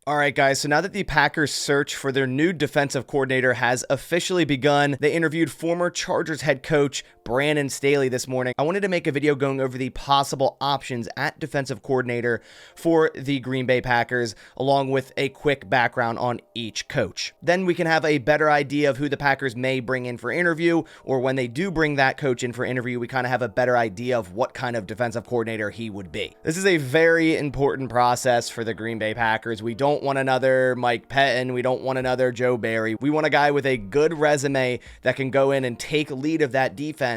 All right, guys, so now that the Packers' search for their new defensive coordinator has officially begun, they interviewed former Chargers head coach Brandon Staley this morning. I wanted to make a video going over the possible options at defensive coordinator for the Green Bay Packers, along with a quick background on each coach. Then we can have a better idea of who the Packers may bring in for interview, or when they do bring that coach in for interview, we kind of have a better idea of what kind of defensive coordinator he would be. This is a very important process for the Green Bay Packers. We don't want another Mike Pettin. We don't want another Joe Barry. We want a guy with a good resume that can go in and take lead of that defense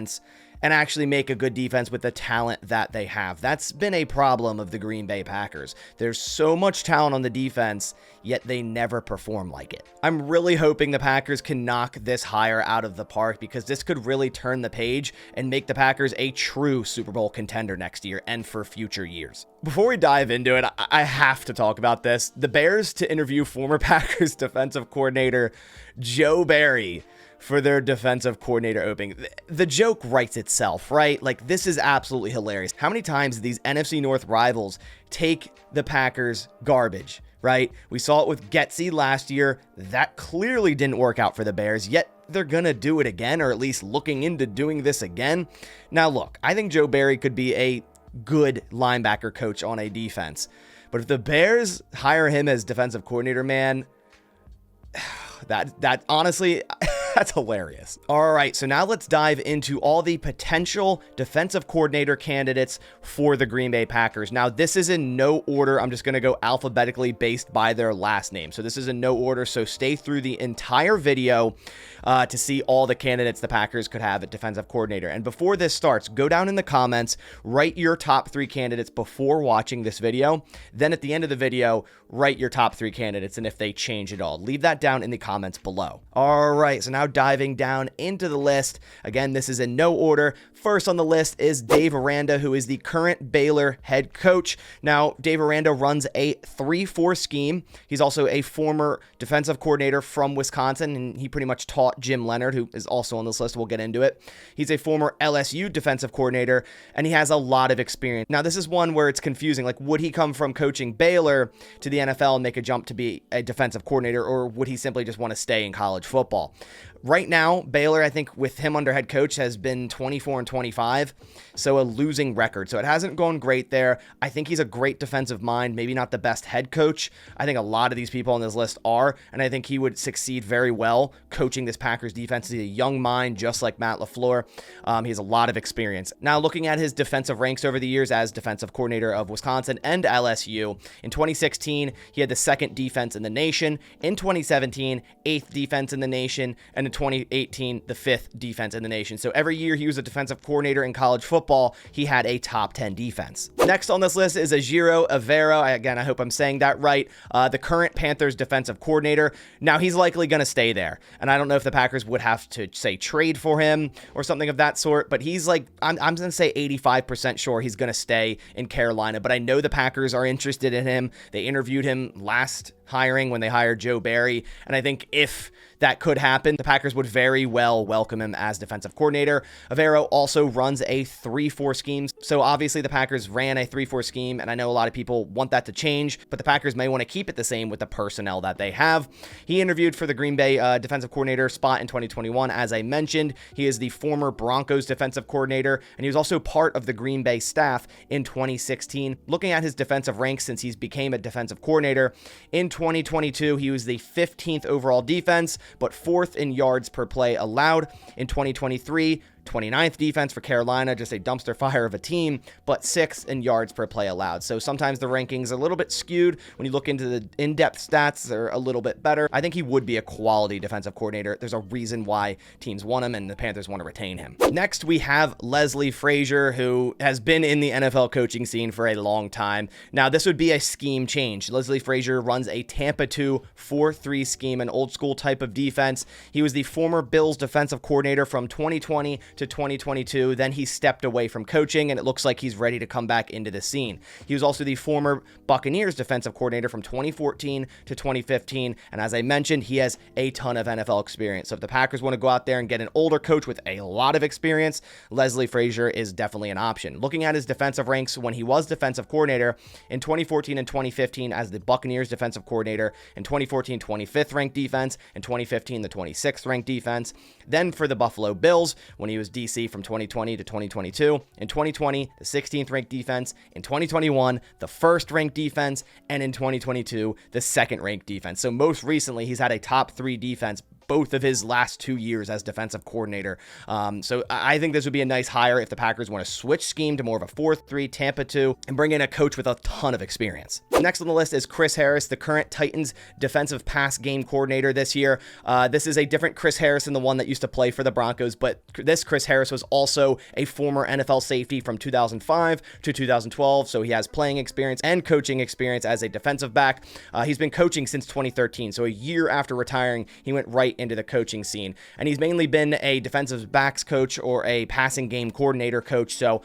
and actually make a good defense with the talent that they have. That's been a problem of the Green Bay Packers. There's so much talent on the defense, yet they never perform like it. I'm really hoping the Packers can knock this hire out of the park, because this could really turn the page and make the Packers a true Super Bowl contender next year and for future years. Before we dive into it, I have to talk about this. The Bears to interview former Packers defensive coordinator Joe Barry for their defensive coordinator opening. The joke writes itself, right? Like, this is absolutely hilarious. How many times these NFC North rivals take the Packers garbage, right? We saw it with Getsy last year. That clearly didn't work out for the Bears, yet they're gonna do it again, or at least looking into doing this again. Now, look, I think Joe Barry could be a good linebacker coach on a defense, but if the Bears hire him as defensive coordinator, man, that honestly, that's hilarious. All right, so now let's dive into all the potential defensive coordinator candidates for the Green Bay Packers. Now, this is in no order. I'm just going to go alphabetically based by their last name. So this is in no order, so stay through the entire video to see all the candidates the Packers could have at defensive coordinator. And before this starts, go down in the comments, write your top 3 candidates before watching this video. Then at the end of the video, write your top 3 candidates and if they change at all. Leave that down in the comments below. All right, so now diving down into the list. Again, this is in no order. First on the list is Dave Randa, who is the current Baylor head coach. Now, Dave Randa runs a 3-4 scheme. He's also a former defensive coordinator from Wisconsin, and he pretty much taught Jim Leonard, who is also on this list. We'll get into it. He's a former LSU defensive coordinator, and he has a lot of experience. Now, this is one where it's confusing. Like, would he come from coaching Baylor to the NFL and make a jump to be a defensive coordinator, or would he simply just want to stay in college football? Right now, Baylor, I think with him under head coach, has been 24-25, so a losing record. So it hasn't gone great there. I think he's a great defensive mind, maybe not the best head coach. I think a lot of these people on this list are, and I think he would succeed very well coaching this Packers defense. He's a young mind, just like Matt LaFleur. He has a lot of experience. Now, looking at his defensive ranks over the years as defensive coordinator of Wisconsin and LSU, in 2016, he had the 2nd defense in the nation. In 2017, 8th defense in the nation, and in 2018, the 5th defense in the nation. So every year he was a defensive coordinator in college football, he had a top 10 defense. Next on this list is Ejiro Evero. Again, I hope I'm saying that right. The current Panthers defensive coordinator. Now, he's likely going to stay there. And I don't know if the Packers would have to, say, trade for him or something of that sort, but he's like, I'm going to say 85% sure he's going to stay in Carolina. But I know the Packers are interested in him. They interviewed him last hiring when they hired Joe Barry. And I think if that could happen, the Packers would very well welcome him as defensive coordinator. Evero also runs a 3-4 scheme. So obviously the Packers ran a 3-4 scheme, and I know a lot of people want that to change, but the Packers may want to keep it the same with the personnel that they have. He interviewed for the Green Bay defensive coordinator spot in 2021. As I mentioned, he is the former Broncos defensive coordinator, and he was also part of the Green Bay staff in 2016. Looking at his defensive ranks since he's became a defensive coordinator, in 2022, he was the 15th overall defense, but 4th in yards per play allowed. In 2023, 29th defense for Carolina, just a dumpster fire of a team, but 6th in yards per play allowed. So sometimes the rankings are a little bit skewed. When you look into the in-depth stats, they're a little bit better. I think he would be a quality defensive coordinator. There's a reason why teams want him and the Panthers want to retain him. Next, we have Leslie Frazier, who has been in the NFL coaching scene for a long time. Now, this would be a scheme change. Leslie Frazier runs a Tampa 2 4-3 scheme, an old school type of defense. He was the former Bills defensive coordinator from 2020 to 2022. Then he stepped away from coaching, and it looks like he's ready to come back into the scene. He was also the former Buccaneers defensive coordinator from 2014 to 2015. And as I mentioned, he has a ton of NFL experience. So if the Packers want to go out there and get an older coach with a lot of experience, Leslie Frazier is definitely an option. Looking at his defensive ranks when he was defensive coordinator in 2014 and 2015 as the Buccaneers defensive coordinator, in 2014, 25th ranked defense, in 2015, the 26th ranked defense. Then for the Buffalo Bills, when he was DC from 2020 to 2022, in 2020, the 16th ranked defense, in 2021, the first ranked defense, and in 2022, the second ranked defense. So most recently, he's had a top 3 defense both of his last 2 years as defensive coordinator. So I think this would be a nice hire if the Packers want to switch scheme to more of a 4-3, Tampa 2, and bring in a coach with a ton of experience. Next on the list is Chris Harris, the current Titans defensive pass game coordinator this year. This is a different Chris Harris than the one that used to play for the Broncos, but this Chris Harris was also a former NFL safety from 2005 to 2012, so he has playing experience and coaching experience as a defensive back. He's been coaching since 2013, so a year after retiring, he went right into the coaching scene, and he's mainly been a defensive backs coach or a passing game coordinator coach, so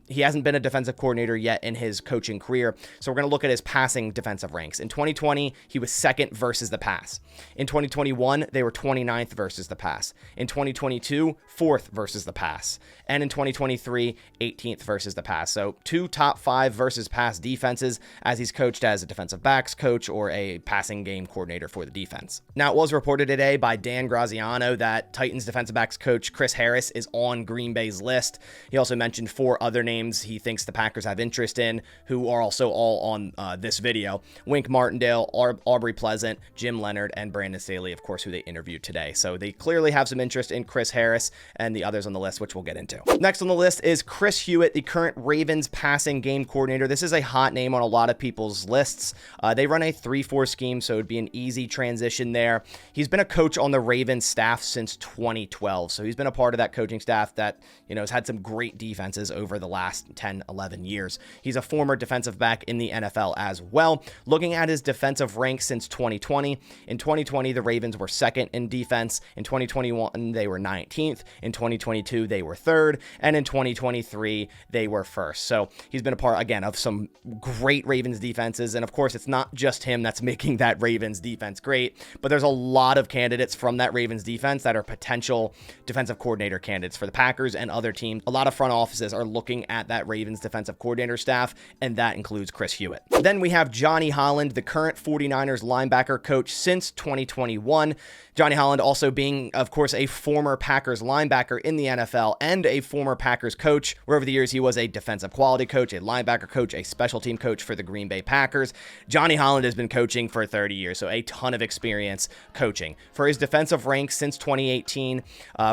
he hasn't been a defensive coordinator yet in his coaching career. So we're going to look at his passing defensive ranks. In 2020, he was second versus the pass. In 2021, they were 29th versus the pass. In 2022, 4th versus the pass. And in 2023, 18th versus the pass. So 2 top 5 versus pass defenses as he's coached as a defensive backs coach or a passing game coordinator for the defense. Now, it was reported today by Dan Graziano that Titans defensive backs coach Chris Harris is on Green Bay's list. He also mentioned 4 other names he thinks the Packers have interest in, who are also all on this video. Wink Martindale, Aundre Pleasant, Jim Leonard, and Brandon Staley, of course, who they interviewed today. So they clearly have some interest in Chris Harris and the others on the list, which we'll get into. Next on the list is Chris Hewitt, the current Ravens passing game coordinator. This is a hot name on a lot of people's lists. They run a 3-4 scheme, so it'd be an easy transition there. He's been a coach on the Ravens staff since 2012, so he's been a part of that coaching staff that, has had some great defenses over the last 10, 11 years. He's a former defensive back in the NFL as well. Looking at his defensive ranks since 2020, in 2020, the Ravens were second in defense. In 2021, they were 19th. In 2022, they were third. And in 2023, they were first. So he's been a part, again, of some great Ravens defenses. And of course, it's not just him that's making that Ravens defense great, but there's a lot of candidates from that Ravens defense that are potential defensive coordinator candidates for the Packers and other teams. A lot of front offices are looking at that Ravens defensive coordinator staff, and that includes Chris Hewitt. Then we have Johnny Holland, the current 49ers linebacker coach since 2021. Johnny Holland also being, of course, a former Packers linebacker in the NFL and a former Packers coach, where over the years he was a defensive quality coach, a linebacker coach, a special team coach for the Green Bay Packers. Johnny Holland has been coaching for 30 years, so a ton of experience coaching. For his defensive ranks since 2018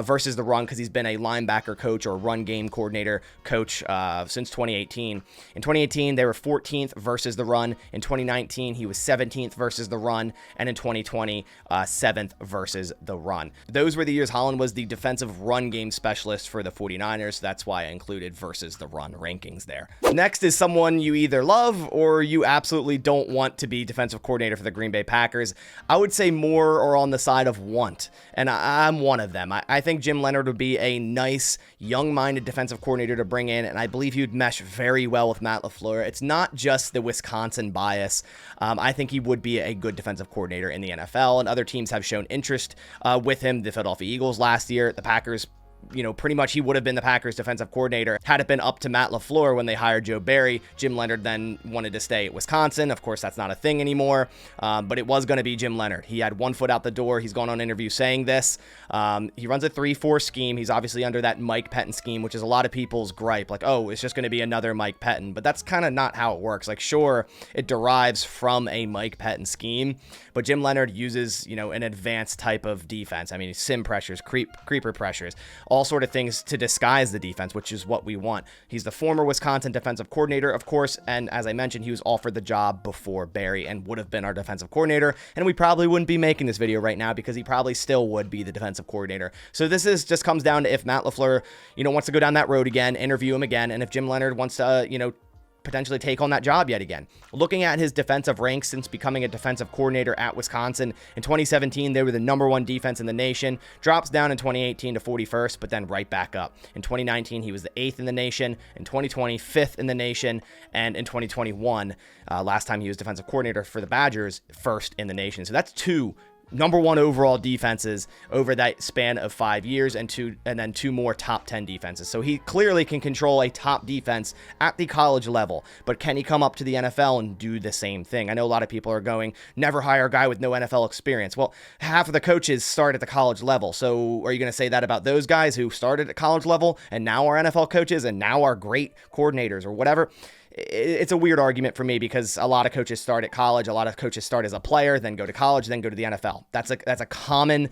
versus the run, because he's been a linebacker coach or run game coordinator coach since 2018. In 2018, they were 14th versus the run. In 2019, he was 17th versus the run. And in 2020, 7th versus the run. Those were the years Holland was the defensive run game specialist for the 49ers. So that's why I included versus the run rankings there. Next is someone you either love or you absolutely don't want to be defensive coordinator for the Green Bay Packers. I would say more or on the side of want, and I'm one of them. I think Jim Leonard would be a nice, young-minded defensive coordinator to bring in, and I believe he would mesh very well with Matt LaFleur. It's not just the Wisconsin bias. I think he would be a good defensive coordinator in the NFL, and other teams have shown interest with him. The Philadelphia Eagles last year, the Packers, pretty much he would have been the Packers defensive coordinator had it been up to Matt LaFleur when they hired Joe Barry. Jim Leonard then wanted to stay at Wisconsin. Of course, that's not a thing anymore, but it was going to be Jim Leonard. He had one foot out the door. He's gone on interview saying this. He runs a 3-4 scheme. He's obviously under that Mike Pettin scheme, which is a lot of people's gripe. Like, oh, it's just going to be another Mike Pettin. But that's kind of not how it works. Like, sure, it derives from a Mike Pettin scheme, but Jim Leonard uses, an advanced type of defense. I mean, sim pressures, creeper pressures, all sort of things to disguise the defense, which is what we want. He's the former Wisconsin defensive coordinator, of course, and as I mentioned, he was offered the job before Barry and would have been our defensive coordinator, and we probably wouldn't be making this video right now because he probably still would be the defensive coordinator. So this is just comes down to if Matt LaFleur, wants to go down that road again, interview him again, and if Jim Leonard wants to, potentially take on that job yet again. Looking at his defensive ranks since becoming a defensive coordinator at Wisconsin, in 2017, they were the #1 defense in the nation, drops down in 2018 to 41st, but then right back up. In 2019, he was the 8th in the nation, in 2020, 5th in the nation, and in 2021, last time he was defensive coordinator for the Badgers, 1st in the nation. So that's 2 #1 overall defenses over that span of 5 years, and then 2 more top 10 defenses. So he clearly can control a top defense at the college level, but can he come up to the NFL and do the same thing? I know a lot of people are going, never hire a guy with no NFL experience. Well, half of the coaches start at the college level. So are you going to say that about those guys who started at college level and now are NFL coaches and now are great coordinators or whatever? It's a weird argument for me because a lot of coaches start at college. A lot of coaches start as a player, then go to college, then go to the NFL. That's a common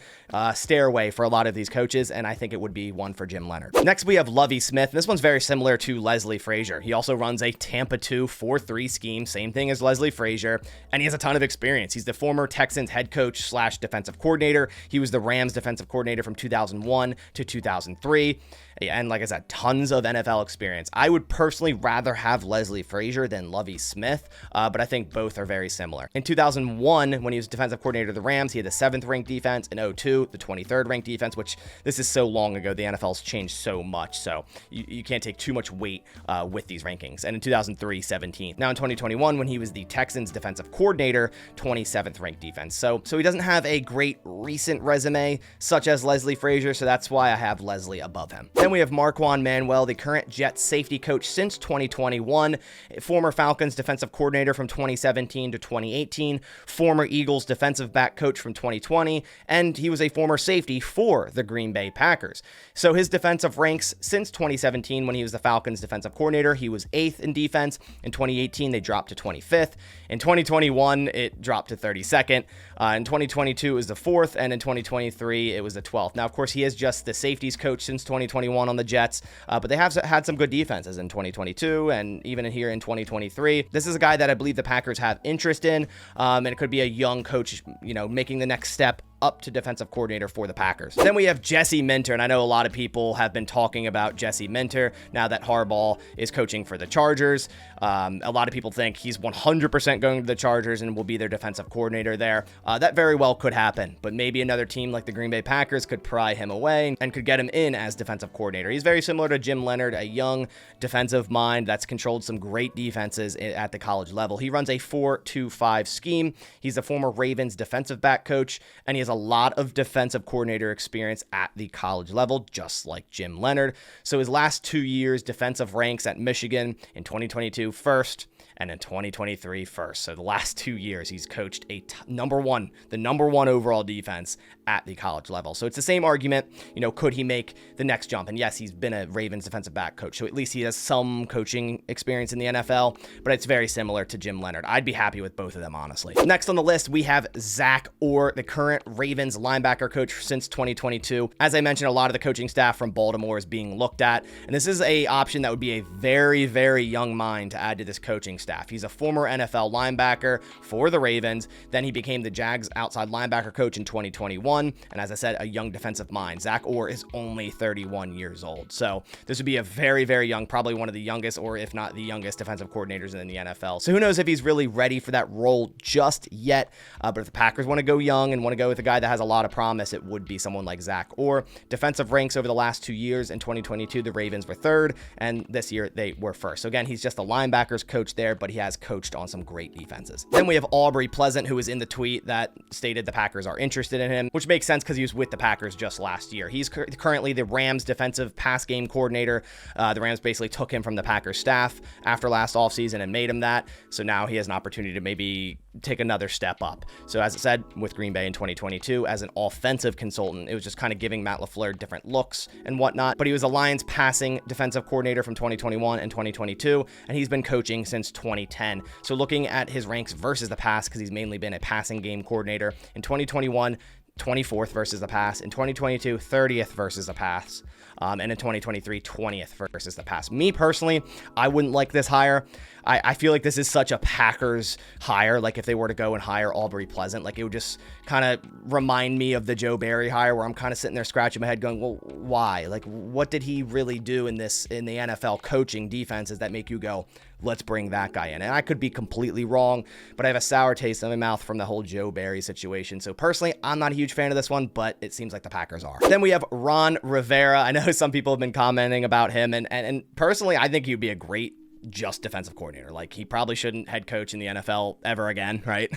stairway for a lot of these coaches, and I think it would be one for Jim Leonard. Next, we have Lovie Smith. This one's very similar to Leslie Frazier. He also runs a Tampa 2 4-3 scheme, same thing as Leslie Frazier, and he has a ton of experience. He's the former Texans head coach / defensive coordinator. He was the Rams defensive coordinator from 2001 to 2003. And like I said, tons of NFL experience. I would personally rather have Leslie Frazier than Lovie Smith, but I think both are very similar. In 2001, when he was defensive coordinator of the Rams, he had the 7th ranked defense. In 2002, the 23rd ranked defense, which this is so long ago. The NFL's changed so much, so you can't take too much weight with these rankings. And in 2003, 17th. Now in 2021, when he was the Texans defensive coordinator, 27th ranked defense. So he doesn't have a great recent resume, such as Leslie Frazier, so that's why I have Leslie above him. Then we have Marquand Manuel, the current Jets safety coach since 2021, former Falcons defensive coordinator from 2017 to 2018, former Eagles defensive back coach from 2020, and he was a former safety for the Green Bay Packers. So his defensive ranks since 2017, when he was the Falcons defensive coordinator, he was 8th in defense. In 2018, they dropped to 25th. In 2021, it dropped to 32nd. In 2022, it was the 4th, and in 2023, it was the 12th. Now, of course, he is just the safeties coach since 2021 on the Jets, but they have had some good defenses in 2022 and even in here in 2023. This is a guy that I believe the Packers have interest in, and it could be a young coach, making the next step up to defensive coordinator for the Packers. Then we have Jesse Minter, and I know a lot of people have been talking about Jesse Minter now that Harbaugh is coaching for the Chargers. A lot of people think he's 100% going to the Chargers and will be their defensive coordinator there. That very well could happen, but maybe another team like the Green Bay Packers could pry him away and could get him in as defensive coordinator. He's very similar to Jim Leonard, a young defensive mind that's controlled some great defenses at the college level. He runs a 4-2-5 scheme. He's a former Ravens defensive back coach, and he has a lot of defensive coordinator experience at the college level, just like Jim Leonard. So his last 2 years, defensive ranks at Michigan in 2022, 1st, and in 2023, 1st. So the last 2 years, he's coached the number one overall defense at the college level. So it's the same argument, could he make the next jump? And yes, he's been a Ravens defensive back coach, so at least he has some coaching experience in the NFL, but it's very similar to Jim Leonard. I'd be happy with both of them, honestly. Next on the list, we have Zack Orr, the current Ravens linebacker coach since 2022. As I mentioned, a lot of the coaching staff from Baltimore is being looked at, and this is a option that would be a very, very young mind to add to this coaching staff. He's a former NFL linebacker for the Ravens. Then he became the Jags outside linebacker coach in 2021. And as I said, a young defensive mind. Zack Orr is only 31 years old. So this would be a very, very young, probably one of the youngest, or if not the youngest defensive coordinators in the NFL. So who knows if he's really ready for that role just yet. But if the Packers want to go young and want to go with a guy that has a lot of promise, it would be someone like Zack Orr. Defensive ranks over the last 2 years. In 2022, the Ravens were 3rd, and this year they were 1st. So again, he's just a linebackers coach there, but he has coached on some great defenses. Then we have Aundre Pleasant, who was in the tweet that stated the Packers are interested in him, which makes sense because he was with the Packers just last year. He's currently the Rams defensive pass game coordinator. The Rams basically took him from the Packers staff after last offseason and made him that. So now he has an opportunity to maybe take another step up. So as I said, with Green Bay in 2022, as an offensive consultant, it was just kind of giving Matt LaFleur different looks and whatnot. But he was a Lions passing defensive coordinator from 2021 and 2022, and he's been coaching since 2010. So looking at his ranks versus the pass, because he's mainly been a passing game coordinator, in 2021, 24th versus the pass. In 2022, 30th versus the pass. And in 2023, 20th versus the pass. Me personally, I wouldn't like this hire. I feel like this is such a Packers hire. Like if they were to go and hire Aundre Pleasant, like it would just kind of remind me of the Joe Barry hire, where I'm kind of sitting there scratching my head going, well, why? Like what did he really do in the NFL coaching defenses that make you go, let's bring that guy in. And I could be completely wrong, but I have a sour taste in my mouth from the whole Joe Barry situation. So personally, I'm not a huge fan of this one, but it seems like the Packers are. Then we have Rivera. I know some people have been commenting about him, and personally, I think he'd be a great just defensive coordinator. Like, he probably shouldn't head coach in the NFL ever again, right?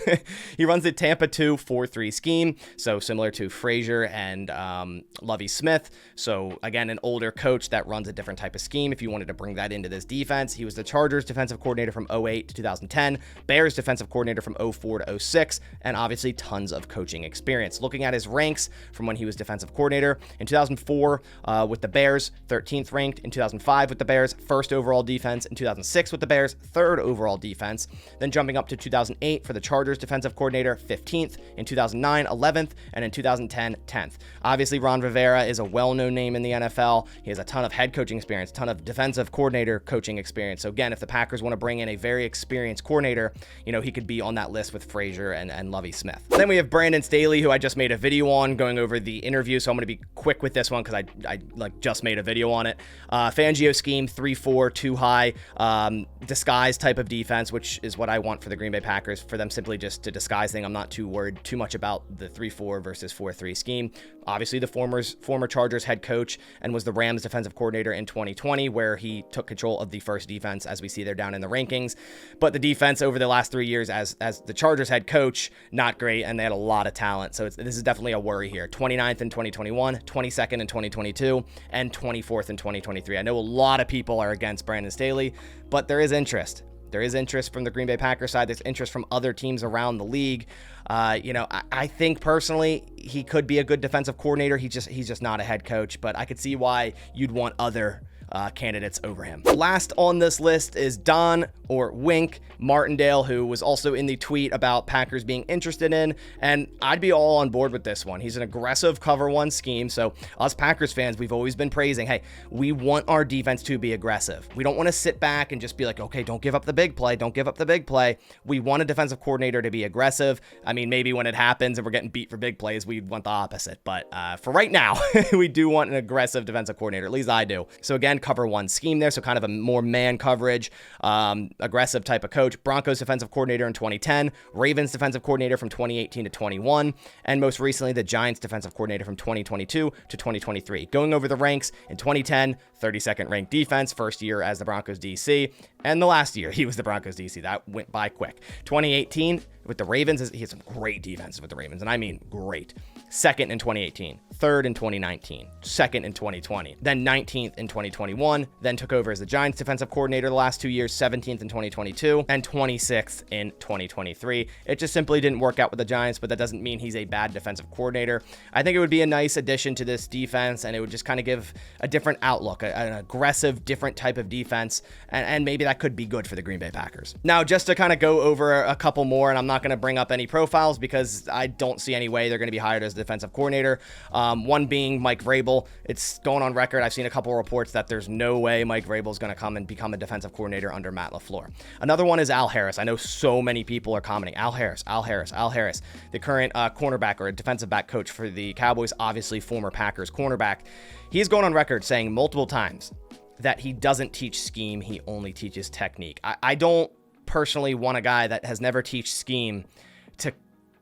He runs the Tampa 2-4-3 scheme, so similar to Frasier and Lovie Smith. So again, an older coach that runs a different type of scheme. If you wanted to bring that into this defense, he was the Chargers defensive coordinator from 2008 to 2010, Bears defensive coordinator from 2004 to 2006, and obviously tons of coaching experience. Looking at his ranks from when he was defensive coordinator in 2004 with the Bears, 13th ranked. In 2005 with the Bears, first overall defense. In 2006 with the Bears, third overall defense. Then jumping up to 2008 for the Chargers defensive coordinator, 15th. In 2009, 11th. And in 2010, 10th. Obviously, Ron Rivera is a well-known name in the NFL. He has a ton of head coaching experience, a ton of defensive coordinator coaching experience. So again, if the Packers want to bring in a very experienced coordinator, you know, he could be on that list with Frasier and Lovie Smith. Then we have Brandon Staley, who I just made a video on going over the interview. So I'm going to be quick with this one because I like just made a video on it. Fangio scheme, 3-4, too high. Disguise type of defense, which is what I want for the Green Bay Packers, for them simply just to disguise thing. I'm not too worried too much about the 3-4 versus 4-3 scheme. Obviously, the former Chargers head coach and was the Rams defensive coordinator in 2020, where he took control of the first defense, as we see there down in the rankings. But the defense over the last 3 years as the Chargers head coach, not great, and they had a lot of talent. So this is definitely a worry here. 29th in 2021, 22nd in 2022, and 24th in 2023. I know a lot of people are against Brandon Staley, but there is interest. There is interest from the Green Bay Packers side. There's interest from other teams around the league. I think personally he could be a good defensive coordinator. He's just not a head coach, but I could see why you'd want other candidates over him. Last on this list is Don or Wink Martindale, who was also in the tweet about Packers being interested in, and I'd be all on board with this one. He's an aggressive cover one scheme. So us Packers fans, we've always been praising, hey, we want our defense to be aggressive. We don't want to sit back and just be like, okay, don't give up the big play. Don't give up the big play. We want a defensive coordinator to be aggressive. I mean, maybe when it happens and we're getting beat for big plays, we want the opposite. But for right now, we do want an aggressive defensive coordinator. At least I do. So again, cover one scheme there. So kind of a more man coverage, aggressive type of coach. Broncos defensive coordinator in 2010, Ravens defensive coordinator from 2018 to 21, and most recently the Giants defensive coordinator from 2022 to 2023. Going over the ranks, in 2010, 32nd ranked defense, first year as the Broncos DC, and the last year he was the Broncos DC. That went by quick. 2018 with the Ravens, he had some great defenses with the Ravens, and I mean great. Second in 2018, third in 2019, second in 2020, then 19th in 2021, then took over as the Giants defensive coordinator the last 2 years, 17th in 2022, and 26th in 2023. It just simply didn't work out with the Giants, but that doesn't mean he's a bad defensive coordinator. I think it would be a nice addition to this defense, and it would just kind of give a different outlook, an aggressive, different type of defense, and maybe that could be good for the Green Bay Packers. Now, just to kind of go over a couple more, and I'm not going to bring up any profiles because I don't see any way they're going to be hired as defensive coordinator. One being Mike Vrabel. It's going on record. I've seen a couple of reports that there's no way Mike Vrabel is going to come and become a defensive coordinator under Matt LaFleur. Another one is Al Harris. I know so many people are commenting. Al Harris, the current cornerback or defensive back coach for the Cowboys, obviously former Packers cornerback. He's going on record saying multiple times that he doesn't teach scheme. He only teaches technique. I don't personally want a guy that has never teach scheme to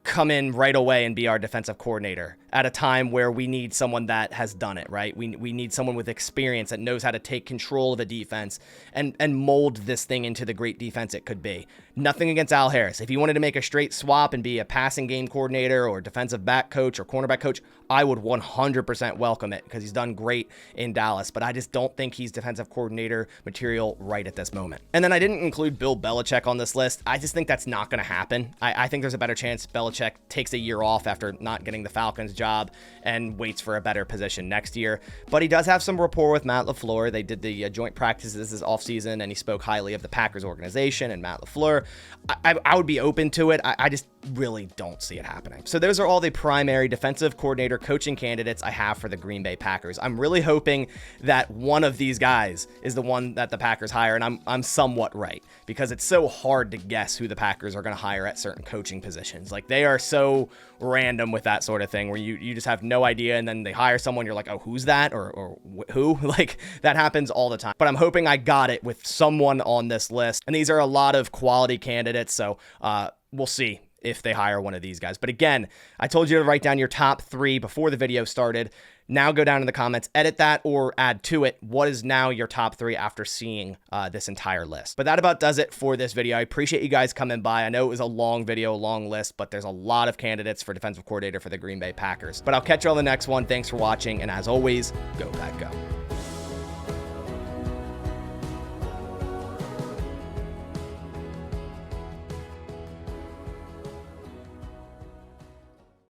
come in right away and be our defensive coordinator at a time where we need someone that has done it, right? We need someone with experience that knows how to take control of a defense and mold this thing into the great defense it could be. Nothing against Al Harris. If he wanted to make a straight swap and be a passing game coordinator or defensive back coach or cornerback coach, I would 100% welcome it because he's done great in Dallas, but I just don't think he's defensive coordinator material right at this moment. And then I didn't include Bill Belichick on this list. I just think that's not going to happen. I think there's a better chance Belichick takes a year off after not getting the Falcons job and waits for a better position next year. But he does have some rapport with Matt LaFleur. They did the joint practices this offseason, and he spoke highly of the Packers organization and Matt LaFleur. I would be open to it. I just really don't see it happening. So those are all the primary defensive coordinator coaching candidates I have for the Green Bay Packers. I'm really hoping that one of these guys is the one that the Packers hire, and I'm somewhat right because it's so hard to guess who the Packers are going to hire at certain coaching positions. Like They are so random with that sort of thing where you just have no idea, and then they hire someone, you're like, oh, who's that? Or who? Like, that happens all the time. But I'm hoping I got it with someone on this list. And these are a lot of quality candidates, so we'll see if they hire one of these guys. But again, I told you to write down your top 3 before the video started. Now go down in the comments, edit that, or add to it what is now your top 3 after seeing this entire list. But that about does it for this video. I appreciate you guys coming by. I know it was a long video, long list, but there's a lot of candidates for defensive coordinator for the Green Bay Packers. But I'll catch you on the next one. Thanks for watching, and as always, go Pack Go.